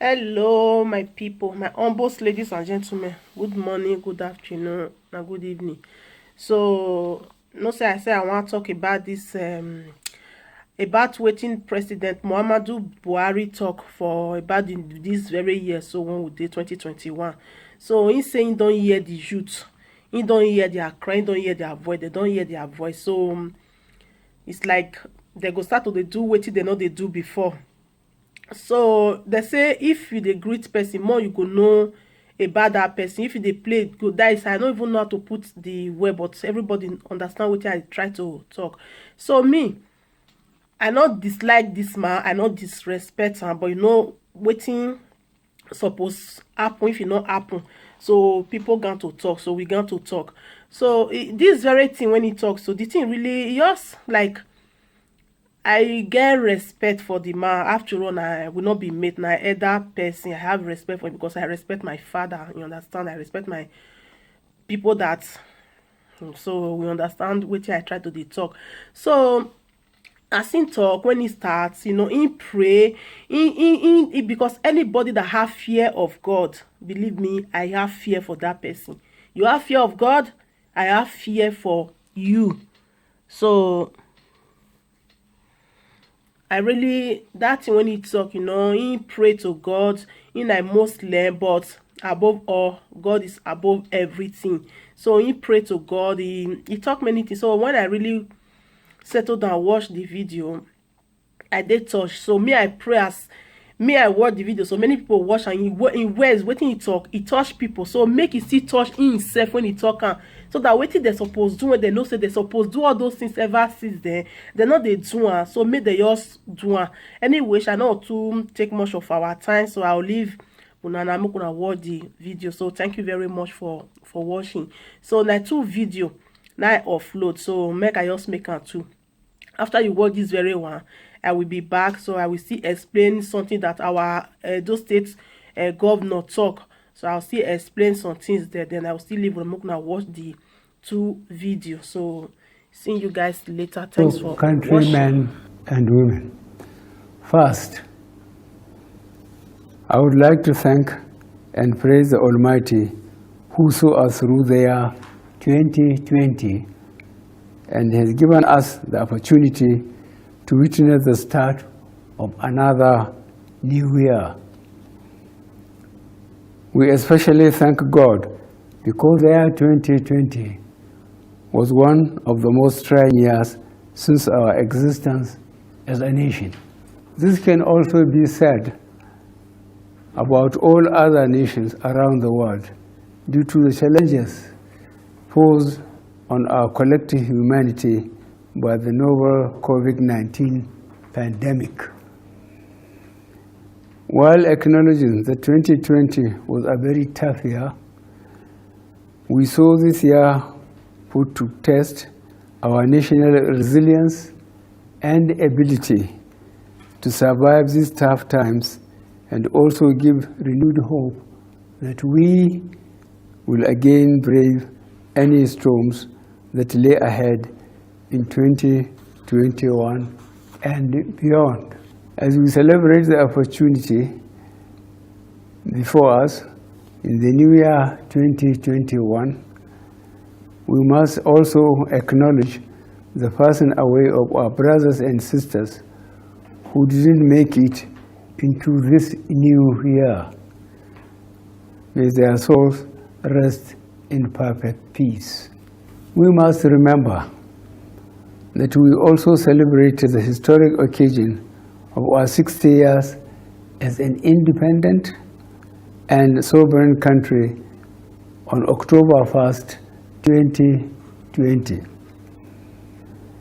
Hello, my people, my humble ladies and gentlemen. Good morning, good afternoon, and good evening. So, no say I want to talk about this about waiting President Muhammadu Buhari talk for about this very year. So when we did 2021. So he saying don't hear the youth, he don't hear their crying, don't hear their voice, they don't hear their voice. So it's like they go start to dey do wetin they know they do before. So they say if you dey greet person more you go know about that person. If you dey play good, that is, I don't even know how to put the word, but everybody understand what I try to talk. So me, I not dislike this man, I not disrespect am, but you know wetin suppose happen if e no happen. So people going to talk, so we going to talk. So this very thing when he talks, so the thing really just like I get respect for the man. After all, I will not be mate na elder person. I have respect for him because I respect my father. You understand? I respect my people that. So we understand what I try to dey talk. So as him talk, when he starts, he pray, because anybody that have fear of God, believe me, I have fear for that person. You have fear of God, I have fear for you. So I really, that thing when he talk, he pray to God, in a Muslim, but above all, God is above everything. So he pray to God, he talk many things. So when I really settle down watch the video, I did touch. So me, I pray as me, I watch the video. So many people watch and in words waiting he talk, he touch people. So make it still touch himself when he talk. So that waiting they suppose do when they know say they suppose do all those things ever since then. They know they do. So make they just do. Anyway, I know to take much of our time. So I'll leave. I'm gonna watch the video. So thank you very much for watching. So now two video now I offload. So make I just make a two. After you watch this very one, I will be back. So I will still explain something that our those states governor talk. So I'll still explain some things there. Then I'll still leave. I'm gonna watch the two videos. So see you guys later. Thanks for countrymen watching. and women. First, I would like to thank and praise the Almighty who saw us through the year 2020 and has given us the opportunity to witness the start of another new year. We especially thank God because the year 2020 was one of the most trying years since our existence as a nation. This can also be said about all other nations around the world due to the challenges posed on our collective humanity by the novel COVID-19 pandemic. While acknowledging that 2020 was a very tough year, we saw this year put to test our national resilience and ability to survive these tough times and also give renewed hope that we will again brave any storms that lay ahead in 2021 and beyond. As we celebrate the opportunity before us in the new year 2021, we must also acknowledge the passing away of our brothers and sisters who didn't make it into this new year. May their souls rest in perfect peace. We must remember that we also celebrated the historic occasion of our 60 years as an independent and sovereign country on October 1st, 2020.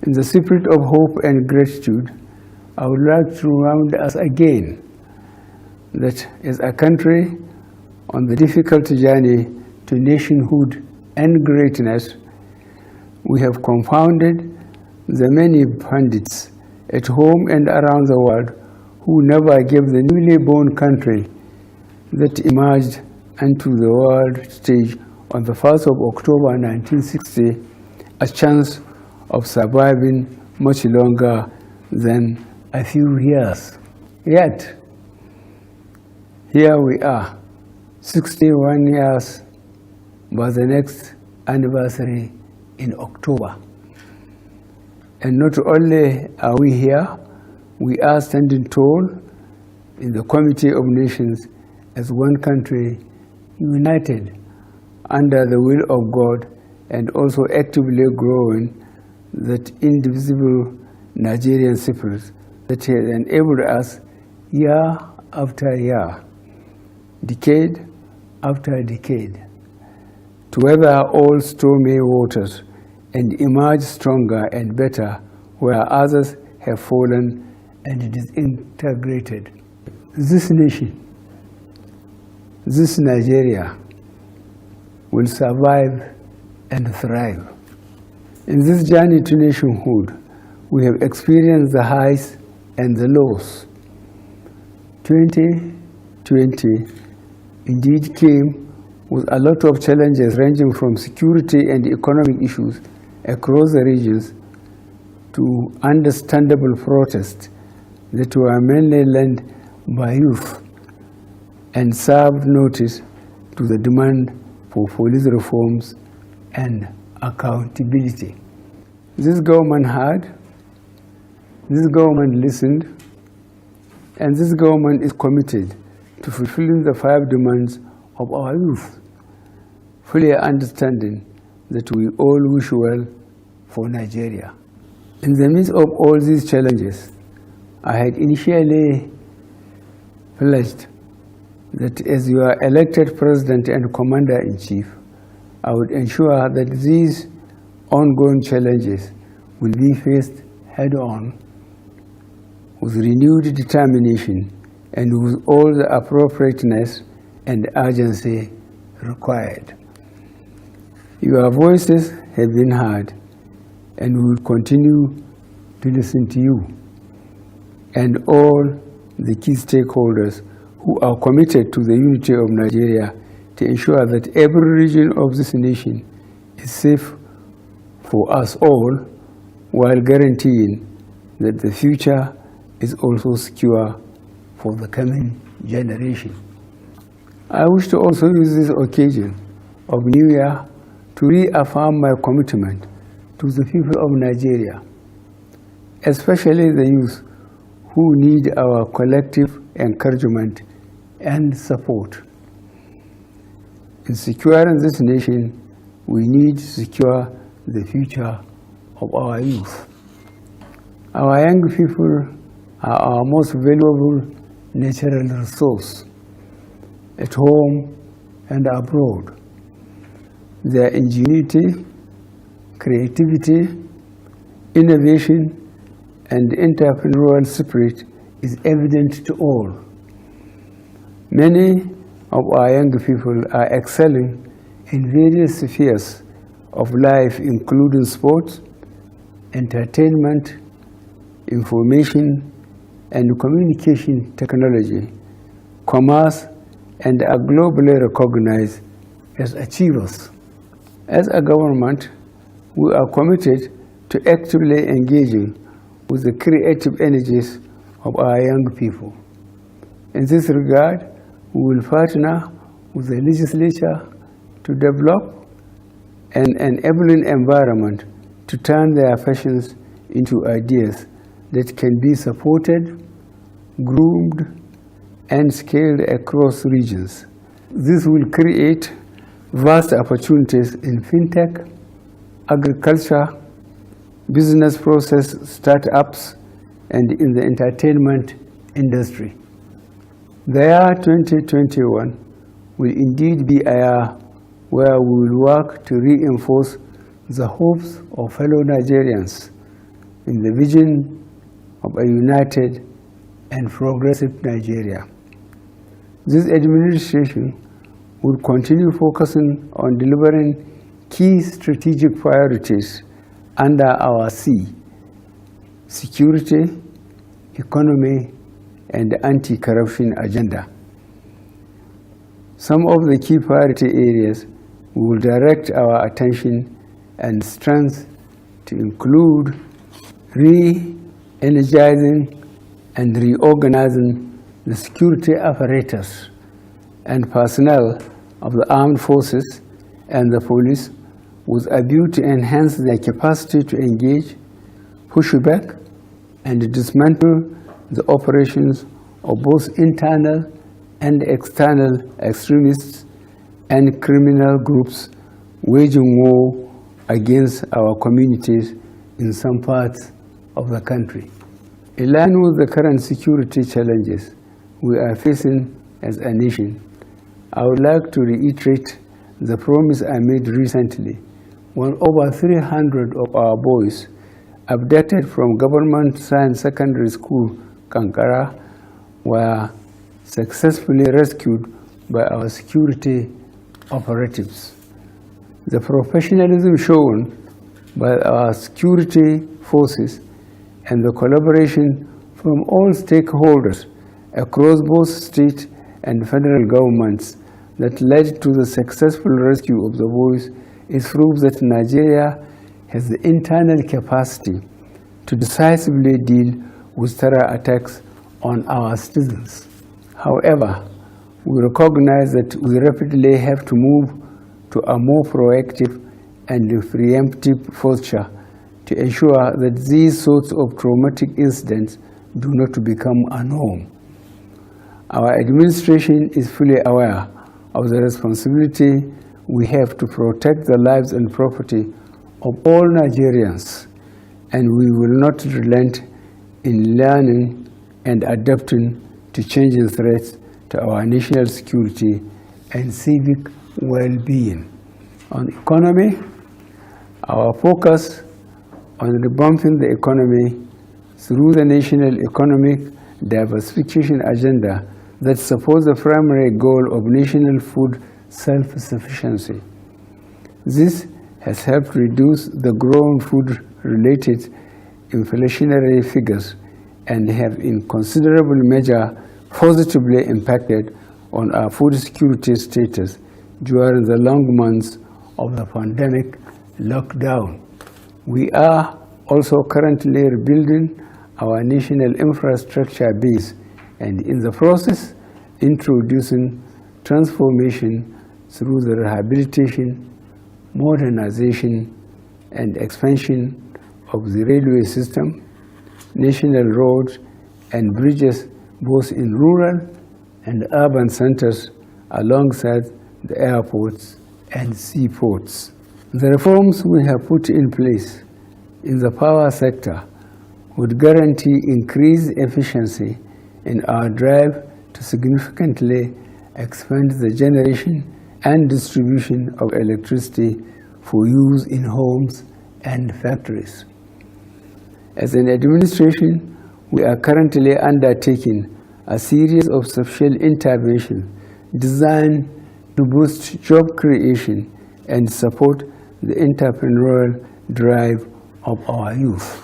In the spirit of hope and gratitude, I would like to remind us again that as a country on the difficult journey to nationhood and greatness, we have confounded the many pundits at home and around the world who never gave the newly born country that emerged onto the world stage on the 1st of October 1960 a chance of surviving much longer than a few years. Yet, Here we are, 61 years by the next anniversary in October. And not only are we here, we are standing tall in the Committee of Nations as one country, united under the will of God, and also actively growing that indivisible Nigerian spirit that has enabled us year after year, decade after decade, to weather all stormy waters and emerge stronger and better where others have fallen and disintegrated. This nation, this Nigeria, will survive and thrive. In this journey to nationhood, we have experienced the highs and the lows. 2020 indeed came with a lot of challenges ranging from security and economic issues across the regions to understandable protests that were mainly led by youth and served notice to the demand for police reforms and accountability. This government heard, this government listened, and this government is committed to fulfilling the 5 demands of our youth, fully understanding that we all wish well for Nigeria. In the midst of all these challenges, I had initially pledged that as your elected President and Commander-in-Chief, I would ensure that these ongoing challenges will be faced head-on with renewed determination and with all the appropriateness and urgency required. Your voices have been heard, and we will continue to listen to you and all the key stakeholders who are committed to the unity of Nigeria to ensure that every region of this nation is safe for us all, while guaranteeing that the future is also secure for the coming generation. I wish to also use this occasion of New Year to reaffirm my commitment to the people of Nigeria, especially the youth who need our collective encouragement and support. In securing this nation, we need to secure the future of our youth. Our young people are our most valuable natural resource, at home and abroad. Their ingenuity, creativity, innovation, and entrepreneurial spirit is evident to all. Many of our young people are excelling in various spheres of life, including sports, entertainment, information and communication technology, commerce, and are globally recognized as achievers. As a government, we are committed to actively engaging with the creative energies of our young people. In this regard, we will partner with the legislature to develop an enabling environment to turn their passions into ideas that can be supported, groomed, and scaled across regions. This will create vast opportunities in fintech, agriculture, business process startups, and in the entertainment industry. The year 2021 will indeed be a year where we will work to reinforce the hopes of fellow Nigerians in the vision of a united and progressive Nigeria. This administration will continue focusing on delivering key strategic priorities under our C: security, economy, and anti-corruption agenda. Some of the key priority areas we will direct our attention and strength to include re-energizing and reorganizing the security apparatus and personnel of the armed forces and the police with a view to enhance their capacity to engage, push back, and dismantle the operations of both internal and external extremists and criminal groups waging war against our communities in some parts of the country. In line with the current security challenges we are facing as a nation, I would like to reiterate the promise I made recently when over 300 of our boys abducted from Government Science Secondary School, Kankara, were successfully rescued by our security operatives. The professionalism shown by our security forces and the collaboration from all stakeholders across both state and federal governments that led to the successful rescue of the boys is proof that Nigeria has the internal capacity to decisively deal with terror attacks on our citizens. However, we recognize that we rapidly have to move to a more proactive and preemptive posture to ensure that these sorts of traumatic incidents do not become a norm. Our administration is fully aware of the responsibility we have to protect the lives and property of all Nigerians, and we will not relent in learning and adapting to changing threats to our national security and civic well-being. On economy, our focus on revamping the economy through the national economic diversification agenda that supports the primary goal of national food self-sufficiency. This has helped reduce the growing food-related inflationary figures and have in considerable measure positively impacted on our food security status during the long months of the pandemic lockdown. We are also currently rebuilding our national infrastructure base and in the process introducing transformation through the rehabilitation, modernization, and expansion of the railway system, national roads and bridges both in rural and urban centers alongside the airports and seaports. The reforms we have put in place in the power sector would guarantee increased efficiency in our drive to significantly expand the generation and distribution of electricity for use in homes and factories. As an administration, we are currently undertaking a series of social interventions designed to boost job creation and support the entrepreneurial drive of our youth.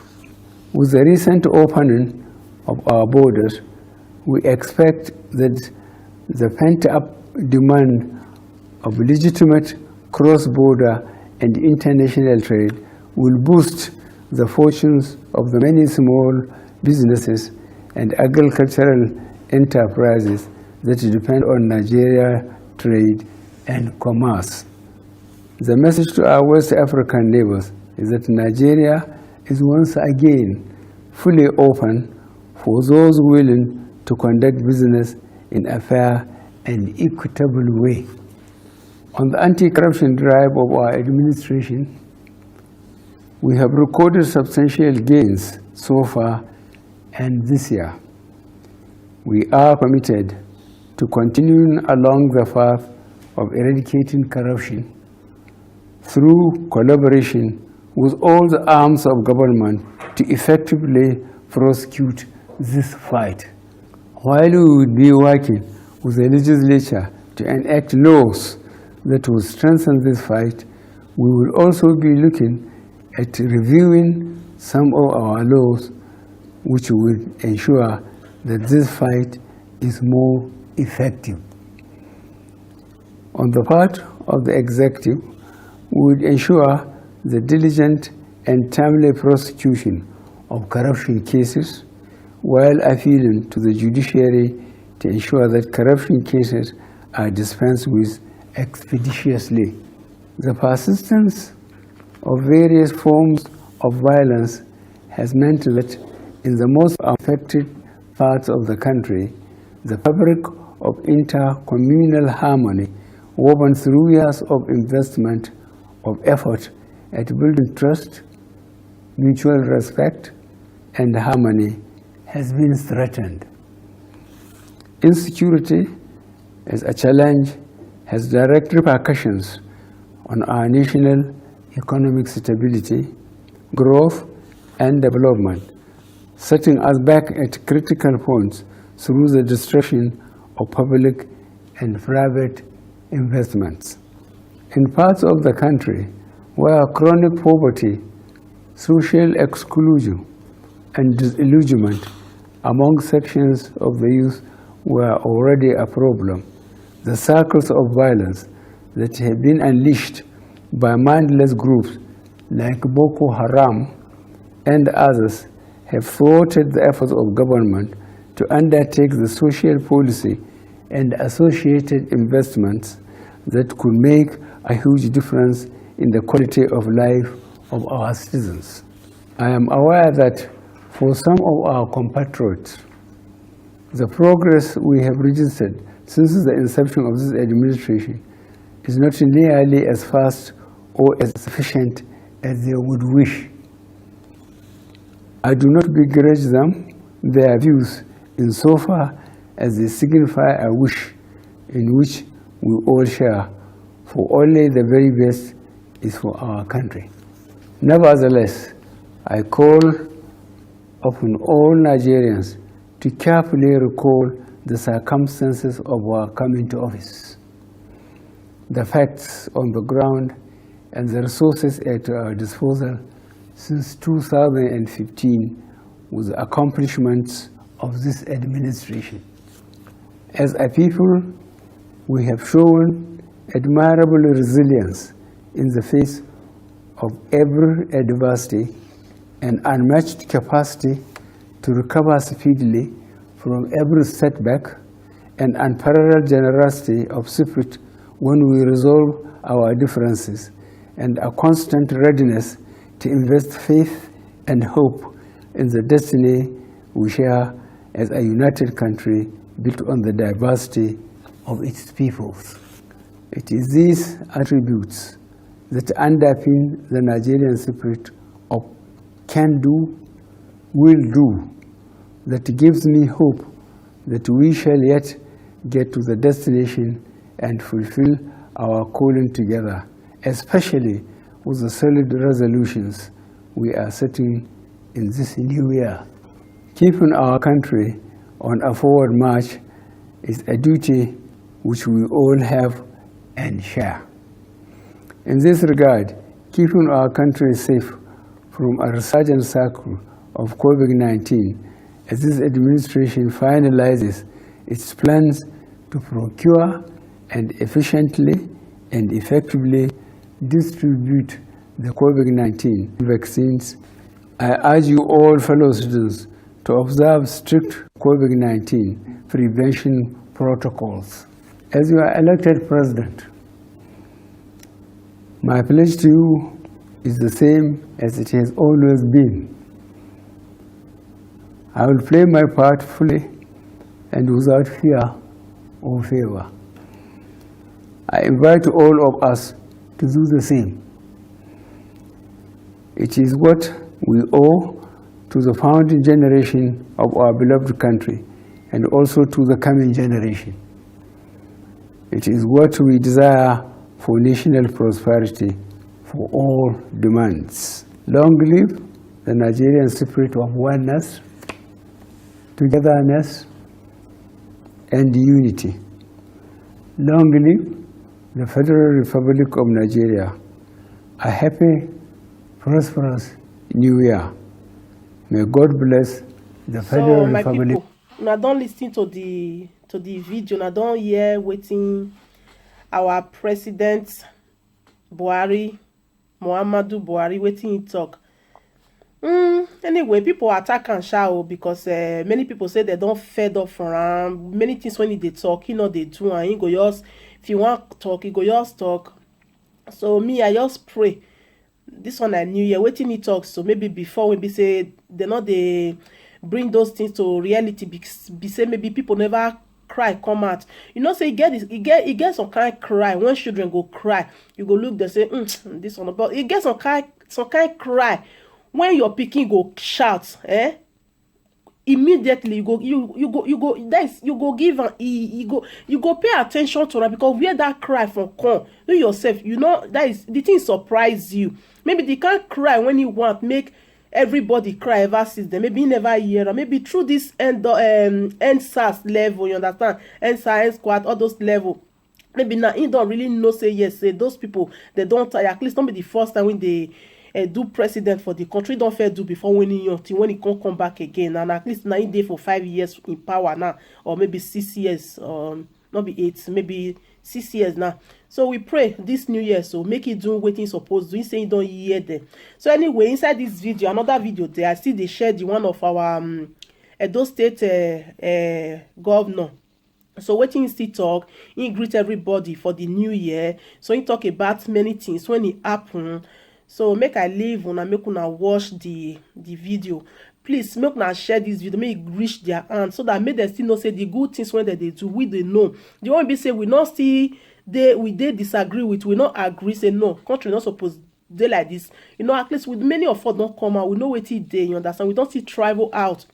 With the recent opening of our borders, we expect that the pent-up demand of legitimate cross-border and international trade will boost the fortunes of the many small businesses and agricultural enterprises that depend on Nigeria trade and commerce. The message to our West African neighbors is that Nigeria is once again fully open for those willing to conduct business in a fair and equitable way. On the anti-corruption drive of our administration, we have recorded substantial gains so far and this year. We are committed to continuing along the path of eradicating corruption through collaboration with all the arms of government to effectively prosecute this fight. While we would be working with the legislature to enact laws that will strengthen this fight, we will also be looking at reviewing some of our laws which will ensure that this fight is more effective. On the part of the executive, we would ensure the diligent and timely prosecution of corruption cases while appealing to the judiciary to ensure that corruption cases are dispensed with expeditiously. The persistence of various forms of violence has meant that in the most affected parts of the country, the fabric of inter-communal harmony woven through years of investment, of effort at building trust, mutual respect, and harmony has been threatened. Insecurity as a challenge has direct repercussions on our national economic stability, growth, and development, setting us back at critical points through the destruction of public and private investments. In parts of the country where chronic poverty, social exclusion, and disillusionment among sections of the youth were already a problem, the circles of violence that have been unleashed by mindless groups like Boko Haram and others have thwarted the efforts of government to undertake the social policy and associated investments that could make a huge difference in the quality of life of our citizens. I am aware that for some of our compatriots, the progress we have registered since the inception of this administration is not nearly as fast or as efficient as they would wish. I do not begrudge them their views insofar as they signify a wish in which we all share, for only the very best is for our country. Nevertheless, I call upon all Nigerians to carefully recall the circumstances of our coming to office, the facts on the ground, and the resources at our disposal since 2015 with the accomplishments of this administration. As a people, we have shown admirable resilience in the face of every adversity and unmatched capacity to recover speedily from every setback and unparalleled generosity of spirit when we resolve our differences, and a constant readiness to invest faith and hope in the destiny we share as a united country built on the diversity of its peoples. It is these attributes that underpin the Nigerian spirit of can do, will do, that gives me hope that we shall yet get to the destination and fulfill our calling together, especially with the solid resolutions we are setting in this new year. Keeping our country on a forward march is a duty which we all have and share. In this regard, keeping our country safe from a resurgent cycle of COVID-19 as this administration finalizes its plans to procure and efficiently and effectively distribute the COVID-19 vaccines, I urge you all fellow citizens to observe strict COVID-19 prevention protocols. As you are elected president, my pledge to you is the same as it has always been. I will play my part fully and without fear or favor. I invite all of us to do the same. It is what we owe to the founding generation of our beloved country and also to the coming generation. It is what we desire for national prosperity, for all demands. Long live the Nigerian spirit of oneness, togetherness, and unity. Long live the Federal Republic of Nigeria. A happy, prosperous New Year. May God bless the Federal my Republic. people, now don't listen to the video. Now don't hear waiting our president Buhari, Muhuammadu Buhari, waiting he talk. Anyway, people attack and shout because many people say they don't fed up from many things when they talk, they do, and he go just, if you want talk, he go just talk. So me, I just pray. This one I knew, yeah, waiting he talks. So maybe before we be say they bring those things to reality. Be say maybe people never cry come out. Say he get some kind cry when children go cry. You go look, they say this one, but he get some kind cry when your pikin go shout, immediately you go that is you go give am you go pay attention to am, because where that cry from come, you yourself that is the thing surprise you. Maybe they can't cry when you want make everybody cry ever since then. Maybe you never hear, or maybe through this end SARS level, you understand, end SARS squad, all those level. Maybe now he don't really know, say yes, say those people they don't tire. At least don't be the first time when they do president for the country, don't fair do before when he can't come back again. And at least now he dey for 5 years in power now, or maybe 6 years, not be 8, maybe 6 years now. So we pray this new year, so make it do what he supposed to. He say he don't hear them. So anyway, inside this video, another video there, I see they shared the one of our Edo State governor. So wetin he still talk, he greet everybody for the new year. So he talk about many things when it happen. So make I leave una, make una watch the video. Please make una share this video, make it reach their hand, so that make them still know say the good things when they do, we they know. The one be say we not see we disagree with, we not agree, say no, country not supposed dey like this. At least with many of us don't come out, we know wetin dey, you understand? We don't see travel out.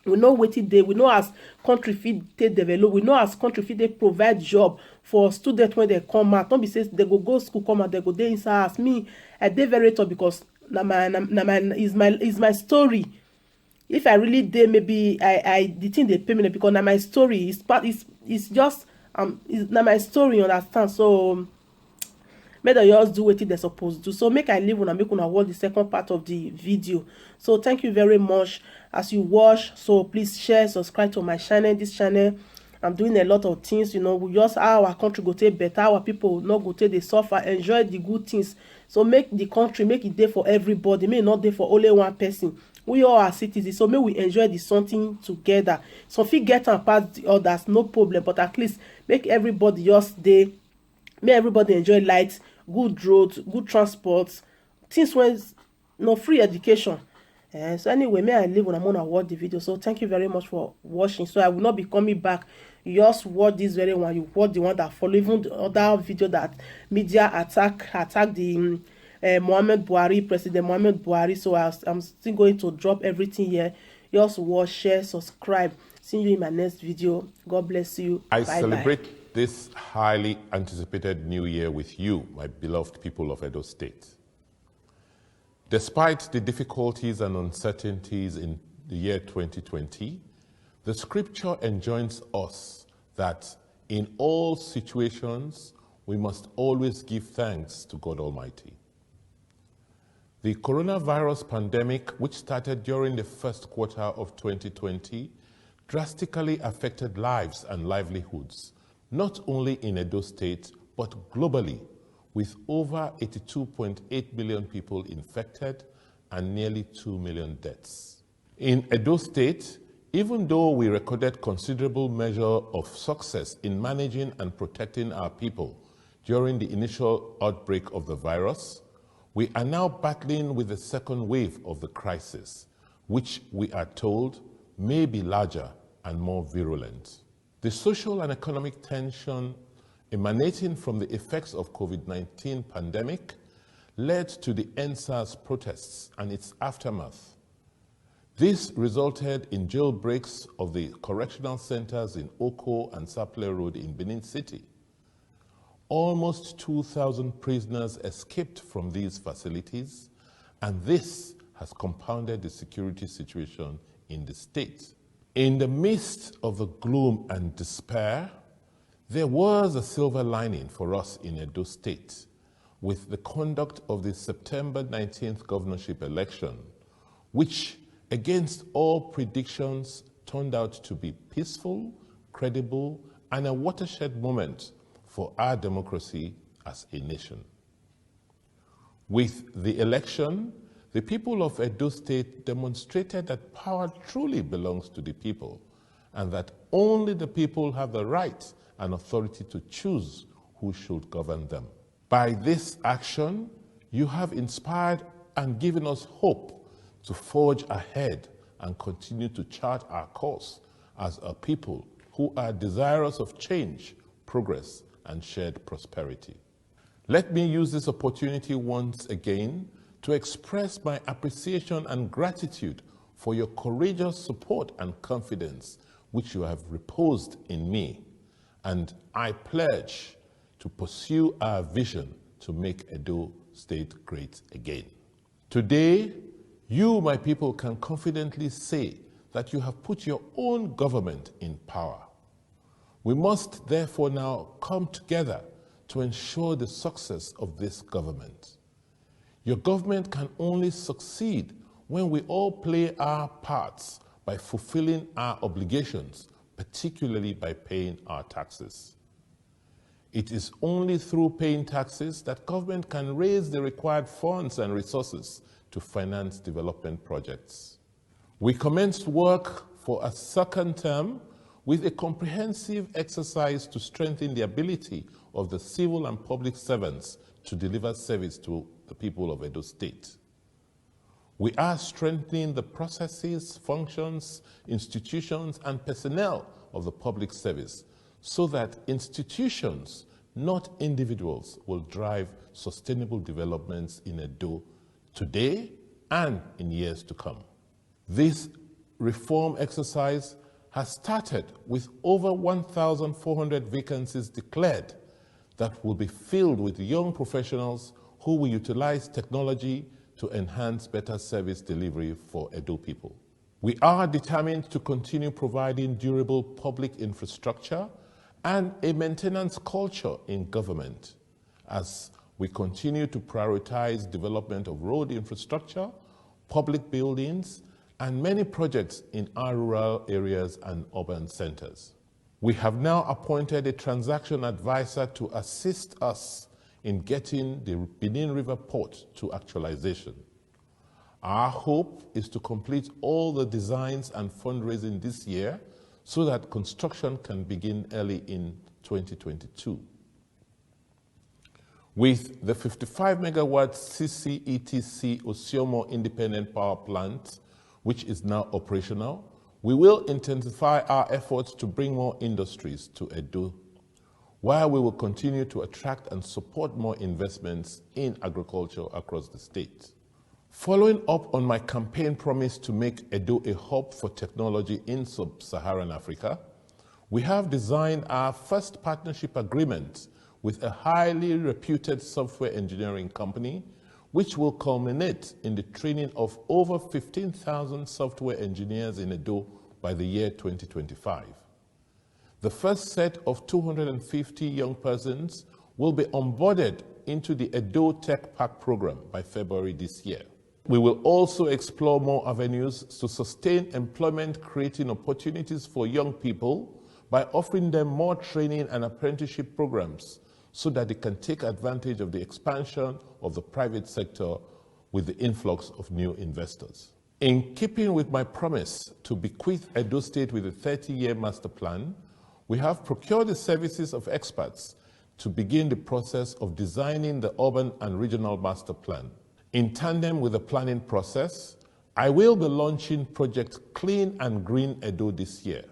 We know wetin dey, we know as country fit take develop, we know as country fit dey provide job for students when they come out. Don't be say they go school come out, they go dey inside. As me, I dey very tough, because is my story. If I really dey, maybe I the thing they pay me, because na my story is just na my story, you understand? So make them just do what they're supposed to do. So make I leave una, make una watch the second part of the video. So thank you very much as you watch. So please share, subscribe to my channel. This channel, I'm doing a lot of things, we just how our country go take better, our people not go take they suffer, enjoy the good things. So make the country, make it there for everybody, may not there for only one person. We all are citizens, so may we enjoy the something together. So if we get and pass the others, no problem, but at least make everybody just there. May everybody enjoy light, good roads, good transport, things when free education. So anyway, may I leave when I'm gonna watch the video. So thank you very much for watching. So I will not be coming back. You just watch this very one. You watch the one that follow, even the other video that media attack the Muhammadu Buhari, President Muhammadu Buhari. So I'm still going to drop everything here. Just watch, share, subscribe. See you in my next video. God bless you. I Bye celebrate bye. this highly anticipated new year with you, my beloved people of Edo State. Despite the difficulties and uncertainties in the year 2020, the scripture enjoins us that in all situations, we must always give thanks to God Almighty. The coronavirus pandemic, which started during the first quarter of 2020, drastically affected lives and livelihoods, not only in Edo State, but globally, with over 82.8 million people infected and nearly 2 million deaths. In Edo State, even though we recorded considerable measure of success in managing and protecting our people during the initial outbreak of the virus, we are now battling with the second wave of the crisis, which we are told may be larger and more virulent. The social and economic tension emanating from the effects of COVID-19 pandemic led to the EndSARS protests and its aftermath. This resulted in jailbreaks of the correctional centers in Oko and Saple Road in Benin City. Almost 2,000 prisoners escaped from these facilities, and this has compounded the security situation in the state. In the midst of the gloom and despair, there was a silver lining for us in Edo State with the conduct of the September 19th governorship election, which, against all predictions, turned out to be peaceful, credible, and a watershed moment for our democracy as a nation. With the election, the people of Edo State demonstrated that power truly belongs to the people and that only the people have the right and authority to choose who should govern them. By this action, you have inspired and given us hope to forge ahead and continue to chart our course as a people who are desirous of change, progress, and shared prosperity. Let me use this opportunity once again to express my appreciation and gratitude for your courageous support and confidence which you have reposed in me, and I pledge to pursue our vision to make Edo State great again. Today, you, my people, can confidently say that you have put your own government in power. We must therefore now come together to ensure the success of this government. Your government can only succeed when we all play our parts by fulfilling our obligations, particularly by paying our taxes. It is only through paying taxes that government can raise the required funds and resources to finance development projects. We commenced work for a second term with a comprehensive exercise to strengthen the ability of the civil and public servants to deliver service to the people of Edo State. We are strengthening the processes, functions, institutions, and personnel of the public service so that institutions, not individuals, will drive sustainable developments in Edo today and in years to come. This reform exercise has started with over 1,400 vacancies declared that will be filled with young professionals who will utilize technology to enhance better service delivery for Edo people. We are determined to continue providing durable public infrastructure and a maintenance culture in government as we continue to prioritize development of road infrastructure, public buildings, and many projects in our rural areas and urban centers. We have now appointed a transaction advisor to assist us in getting the Benin River Port to actualization. Our hope is to complete all the designs and fundraising this year so that construction can begin early in 2022. With the 55 megawatt CCETC Osiomo Independent Power Plant, which is now operational, we will intensify our efforts to bring more industries to Edo, while we will continue to attract and support more investments in agriculture across the state. Following up on my campaign promise to make Edo a hub for technology in sub-Saharan Africa, we have designed our first partnership agreement with a highly reputed software engineering company, which will culminate in the training of over 15,000 software engineers in Edo by the year 2025. The first set of 250 young persons will be onboarded into the Edo Tech Park program by February this year. We will also explore more avenues to sustain employment, creating opportunities for young people by offering them more training and apprenticeship programs so that they can take advantage of the expansion of the private sector with the influx of new investors. In keeping with my promise to bequeath Edo State with a 30-year master plan, we have procured the services of experts to begin the process of designing the urban and regional master plan. In tandem with the planning process, I will be launching Project Clean and Green Edo this year.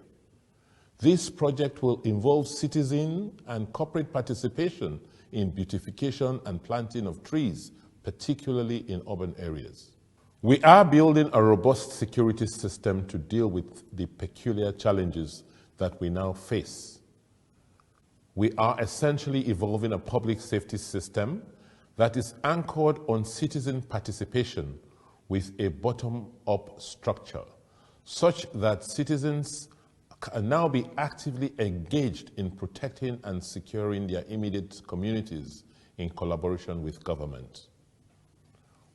This project will involve citizen and corporate participation in beautification and planting of trees, particularly in urban areas. We are building a robust security system to deal with the peculiar challenges that we now face. We are essentially evolving a public safety system that is anchored on citizen participation with a bottom-up structure, such that citizens can now be actively engaged in protecting and securing their immediate communities in collaboration with government.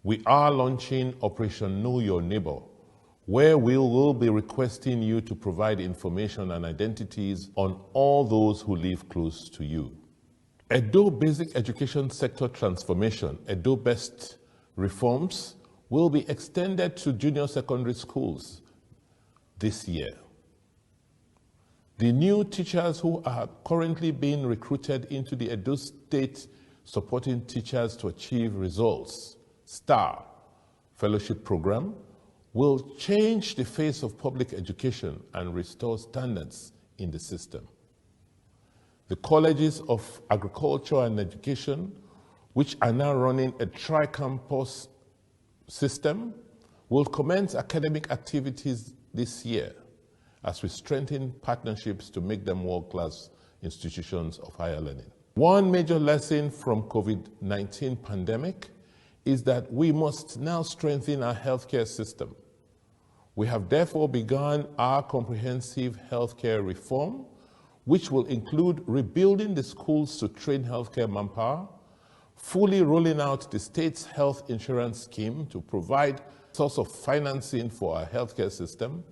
We are launching Operation Know Your Neighbor, where we will be requesting you to provide information and identities on all those who live close to you. Edo Basic Education Sector Transformation, Edo Best Reforms, will be extended to junior secondary schools this year. The new teachers who are currently being recruited into the Edo State Supporting Teachers to Achieve Results STAR Fellowship Program will change the face of public education and restore standards in the system. The colleges of agriculture and education, which are now running a tri-campus system, will commence academic activities this year as we strengthen partnerships to make them world-class institutions of higher learning. One major lesson from COVID-19 pandemic is that we must now strengthen our healthcare system. We have therefore begun our comprehensive healthcare reform, which will include rebuilding the schools to train healthcare manpower, fully rolling out the state's health insurance scheme to provide source of financing for our healthcare system,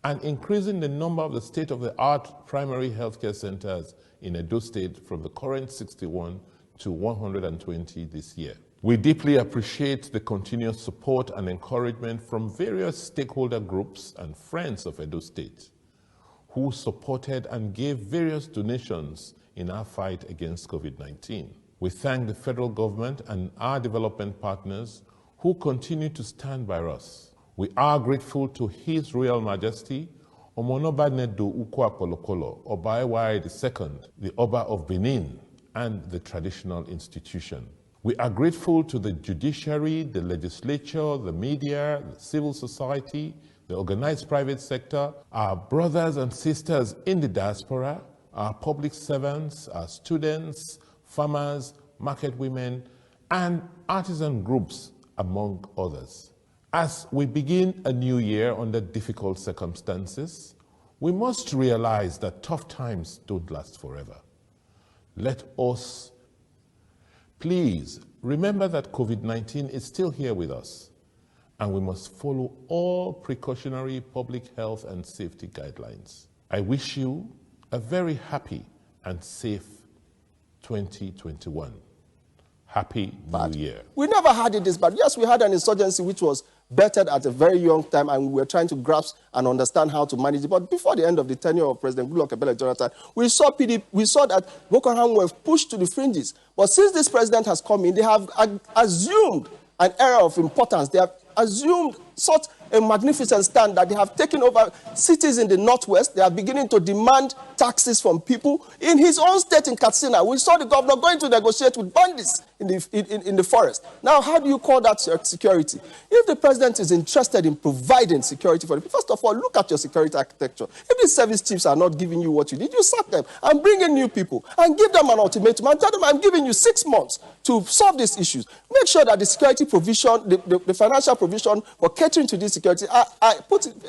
and increasing the number of the state-of-the-art primary healthcare centers in Edo State from the current 61 to 120 this year. We deeply appreciate the continuous support and encouragement from various stakeholder groups and friends of Edo State who supported and gave various donations in our fight against COVID-19. We thank the federal government and our development partners who continue to stand by us. We are grateful to His Royal Majesty Omonoba Nedo Ukwa Kolokolo, Oba Ewai II, the Oba of Benin, and the traditional institution. We are grateful to the judiciary, the legislature, the media, the civil society, the organized private sector, our brothers and sisters in the diaspora, our public servants, our students, farmers, market women, and artisan groups, among others. As we begin a new year under difficult circumstances, we must realize that tough times don't last forever. Let us please remember that COVID-19 is still here with us, and we must follow all precautionary public health and safety guidelines. I wish you a very happy and safe 2021. Happy New Year. We never had it this bad. Yes, we had an insurgency which was bettered at a very young time, and we were trying to grasp and understand how to manage it. But before the end of the tenure of President Goodluck Ebele Jonathan, we saw that Boko Haram were pushed to the fringes. But since this president has come in, they have assumed an era of importance. They have assumed such a magnificent stand that they have taken over cities in the northwest. They are beginning to demand taxes from people. In his own state in Katsina, we saw the governor going to negotiate with bandits in the forest. Now, how do you call that security? If the president is interested in providing security for the people, first of all, look at your security architecture. If the service chiefs are not giving you what you need, you sack them and bring in new people and give them an ultimatum and tell them, I'm giving you 6 months to solve these issues. Make sure that the security provision, the financial provision for catering to this security,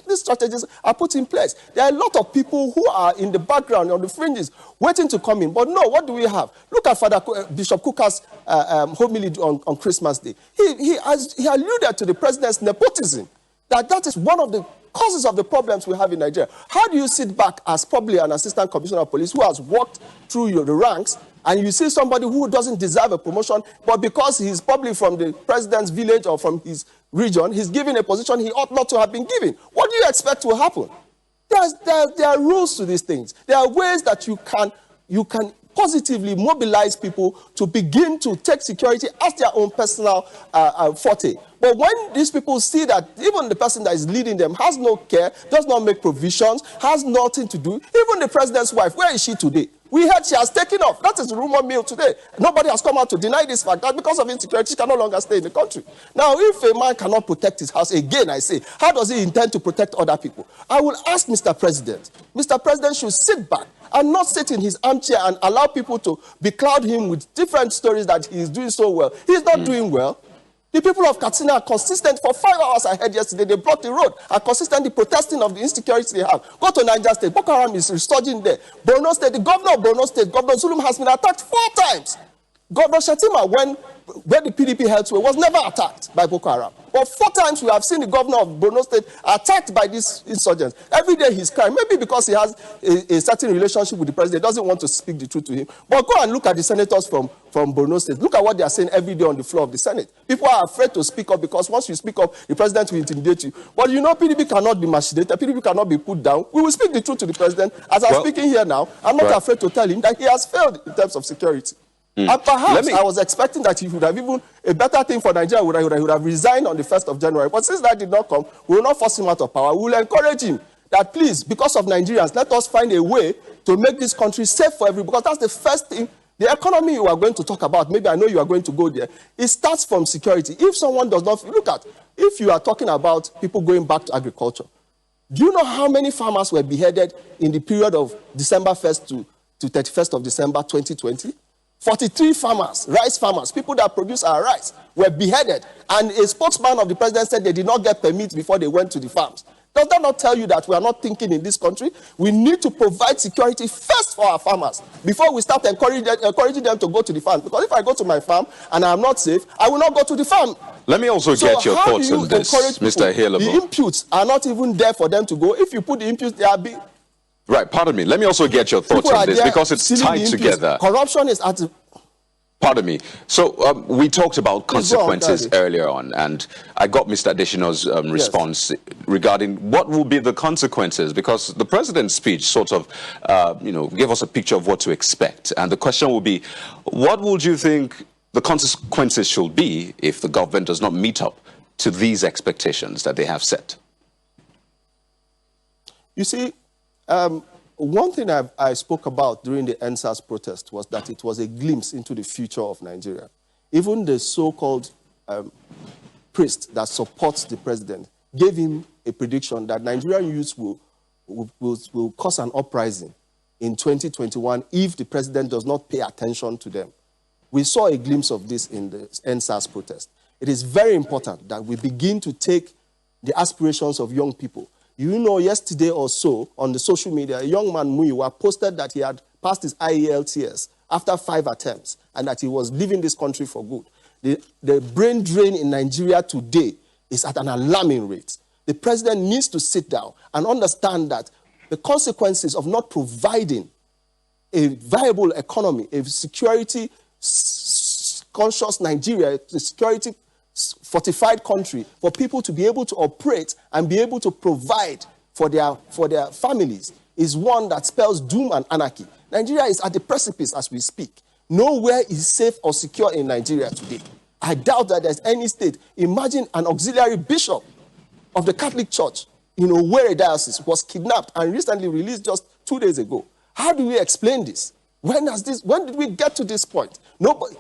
these strategies are put in place. There are a lot of people who are in the background, on the fringes, waiting to come in. But no, what do we have? Look at Bishop Kuka's homily on Christmas Day. He alluded to the president's nepotism, that is one of the causes of the problems we have in Nigeria. How do you sit back as probably an assistant commissioner of police who has walked through the ranks, and you see somebody who doesn't deserve a promotion, but because he's probably from the president's village or from his region, he's given a position he ought not to have been given? What do you expect will happen? There are rules to these things. There are ways that you can positively mobilize people to begin to take security as their own personal forte. But when these people see that even the person that is leading them has no care, does not make provisions, has nothing to do, even the president's wife, where is she today? We heard she has taken off. That is the rumor mill today. Nobody has come out to deny this fact, that because of insecurity, she can no longer stay in the country. Now, if a man cannot protect his house, again, I say, how does he intend to protect other people? I will ask Mr. President. Mr. President should sit back and not sit in his armchair and allow people to becloud him with different stories that he is doing so well. He is not doing well. The people of Katsina are consistent. For 5 hours I heard yesterday, they blocked the road, are consistently protesting of the insecurity they have. Go to Niger State, Boko Haram is resurging there. Borno State, the governor of Borno State, Governor Zulum, has been attacked 4 times. Governor Shatima, when the PDP held sway, was never attacked by Boko Haram. But 4 times we have seen the governor of Borno State attacked by these insurgents. Every day he's crying, maybe because he has a certain relationship with the president, doesn't want to speak the truth to him. But go and look at the senators from Borno State. Look at what they are saying every day on the floor of the Senate. People are afraid to speak up because once you speak up, the president will intimidate you. But you know, PDP cannot be machinated. PDP cannot be put down. We will speak the truth to the president. As I'm speaking here now, I'm not afraid to tell him that he has failed in terms of security. And perhaps I was expecting that he would have even a better thing for Nigeria would have resigned on the 1st of January. But since that did not come, we will not force him out of power. We will encourage him that please, because of Nigerians, let us find a way to make this country safe for everyone. Because that's the first thing. The economy you are going to talk about, maybe I know you are going to go there, it starts from security. If someone does not, look at, if you are talking about people going back to agriculture, do you know how many farmers were beheaded in the period of December 1st to 31st of December 2020? 43 farmers, rice farmers, people that produce our rice, were beheaded. And a spokesman of the president said they did not get permits before they went to the farms. Does that not tell you that we are not thinking in this country? We need to provide security first for our farmers before we start encouraging them to go to the farm. Because if I go to my farm and I am not safe, I will not go to the farm. Let me also get your thoughts on this, Mr. Halebo. The inputs are not even there for them to go. If you put the inputs, they are big. Right, pardon me. Let me also get your thoughts on this because it's tied together. Corruption is at the... Pardon me. So we talked about consequences earlier on, and I got Mr. Adesina's response regarding what will be the consequences, because the president's speech sort of, gave us a picture of what to expect. And the question will be, what would you think the consequences should be if the government does not meet up to these expectations that they have set? You see, one thing I spoke about during the NSAS protest was that it was a glimpse into the future of Nigeria. Even the so-called priest that supports the president gave him a prediction that Nigerian youths will cause an uprising in 2021 if the president does not pay attention to them. We saw a glimpse of this in the NSAS protest. It is very important that we begin to take the aspirations of young people. You know, yesterday or so, on the social media, a young man, Muhuammadu, posted that he had passed his IELTS after 5 attempts and that he was leaving this country for good. The brain drain in Nigeria today is at an alarming rate. The president needs to sit down and understand that the consequences of not providing a viable economy, a security-conscious Nigeria, a security fortified country for people to be able to operate and be able to provide for their families is one that spells doom and anarchy. Nigeria is at the precipice as we speak. Nowhere is safe or secure in Nigeria today. I doubt that there's any state. Imagine an auxiliary bishop of the Catholic Church in Owerri Diocese was kidnapped and recently released just 2 days ago. How do we explain this? When did we get to this point?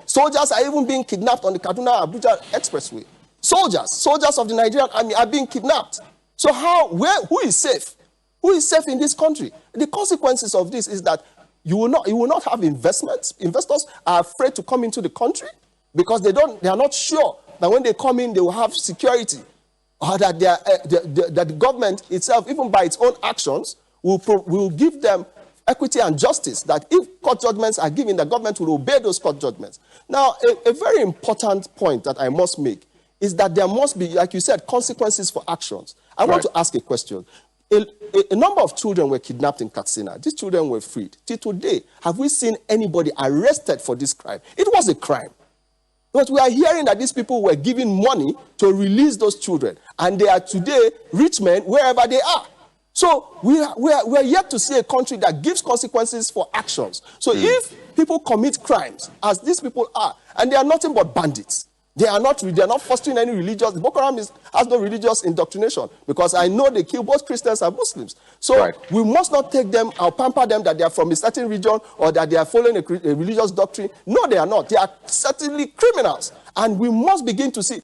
Soldiers are even being kidnapped on the Kaduna-Abuja Expressway. Soldiers of the Nigerian army are being kidnapped. So who is safe? Who is safe in this country? The consequences of this is that you will not have investments. Investors are afraid to come into the country because they are not sure that when they come in, they will have security, or that that the government itself, even by its own actions, will give them equity and justice, that if court judgments are given, the government will obey those court judgments. Now, a very important point that I must make is that there must be, like you said, consequences for actions. I want to ask a question. A number of children were kidnapped in Katsina. These children were freed. Till today, have we seen anybody arrested for this crime? It was a crime. But we are hearing that these people were given money to release those children, and they are today rich men wherever they are. So we are yet to see a country that gives consequences for actions. So if people commit crimes, as these people are, and they are nothing but bandits, they are not fostering any religious. Boko Haram has no religious indoctrination, because I know they kill both Christians and Muslims. So we must not take them or pamper them that they are from a certain region or that they are following a religious doctrine. No, they are not. They are certainly criminals. And we must begin to see